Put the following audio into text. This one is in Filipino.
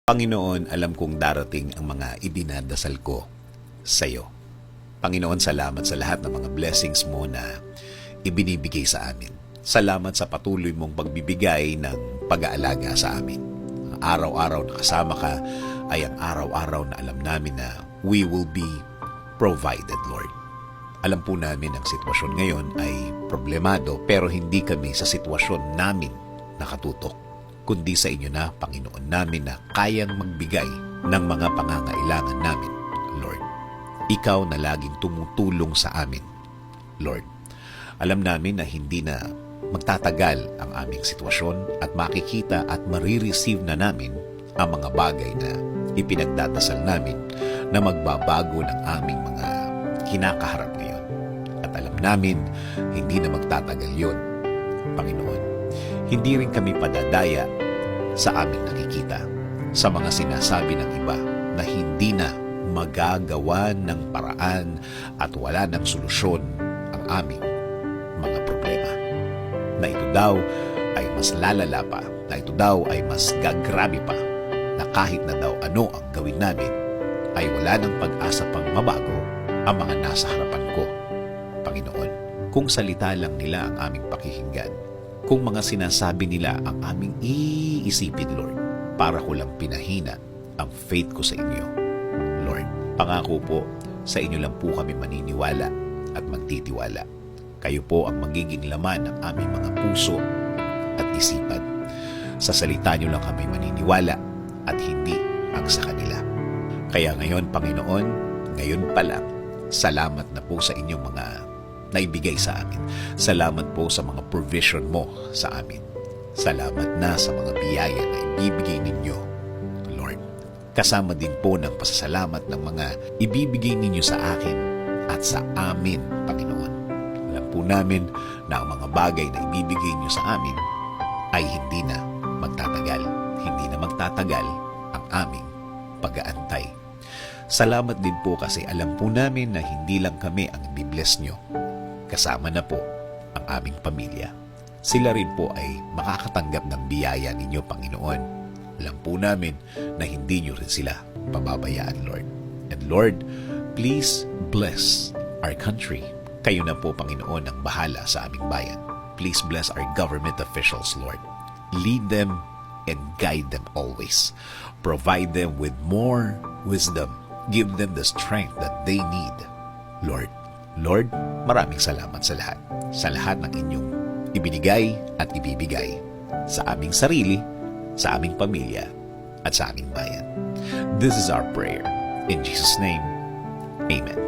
Panginoon, alam kong darating ang mga idinadasal ko sa iyo. Panginoon, salamat sa lahat ng mga blessings mo na ibinibigay sa amin. Salamat sa patuloy mong pagbibigay ng pag-aalaga sa amin. Ang araw-araw na kasama ka ay ang araw-araw na alam namin na we will be provided, Lord. Alam po namin ang sitwasyon ngayon ay problemado pero hindi kami sa sitwasyon namin nakatutok, kundi sa inyo na, Panginoon namin, na kayang magbigay ng mga pangangailangan namin, Lord. Ikaw na laging tumutulong sa amin, Lord. Alam namin na hindi na magtatagal ang aming sitwasyon at makikita at marireceive na namin ang mga bagay na ipinagdadasal namin na magbabago ng aming mga kinakaharap ngayon. At alam namin, hindi na magtatagal yun, Panginoon. Hindi rin kami padadaya sa aming nakikita, sa mga sinasabi ng iba na hindi na magagawa ng paraan at wala ng solusyon ang aming mga problema. Na ito daw ay mas lalala pa, na ito daw ay mas gagrabe pa, na kahit na daw ano ang gawin namin, ay wala ng pag-asa pang mabago ang mga nasa harapan ko, Panginoon. Kung salita lang nila ang aming pakikinggan, kung mga sinasabi nila ang aming iisipin, Lord, para ko lang pinahina ang faith ko sa inyo, Lord. Pangako po, sa inyo lang po kami maniniwala at magtitiwala. Kayo po ang magiging laman ng aming mga puso at isipan. Sa salita nyo lang kami maniniwala at hindi ang sa kanila. Kaya ngayon, Panginoon, ngayon pa lang, salamat na po sa inyong mga naibigay sa amin. Salamat po sa mga provision mo sa amin. Salamat na sa mga biyaya na ibibigay ninyo, Lord. Kasama din po ng pasasalamat ng mga ibibigay ninyo sa akin at sa amin, Panginoon. Alam po namin na ang mga bagay na ibibigay ninyo sa amin ay hindi na magtatagal. Hindi na magtatagal ang aming pag-aantay. Salamat din po kasi alam po namin na hindi lang kami ang ibibless nyo. Kasama na po ang aming pamilya. Sila rin po ay makakatanggap ng biyaya ninyo, Panginoon. Alam po namin na hindi nyo rin sila pababayaan, Lord. And Lord, please bless our country. Kayo na po, Panginoon, ang bahala sa aming bayan. Please bless our government officials, Lord. Lead them and guide them always. Provide them with more wisdom. Give them the strength that they need, Lord. Lord, maraming salamat sa lahat. Sa lahat ng inyong ibinigay at ibibigay sa aming sarili, sa aming pamilya, at sa aming bayan. This is our prayer. In Jesus' name, Amen.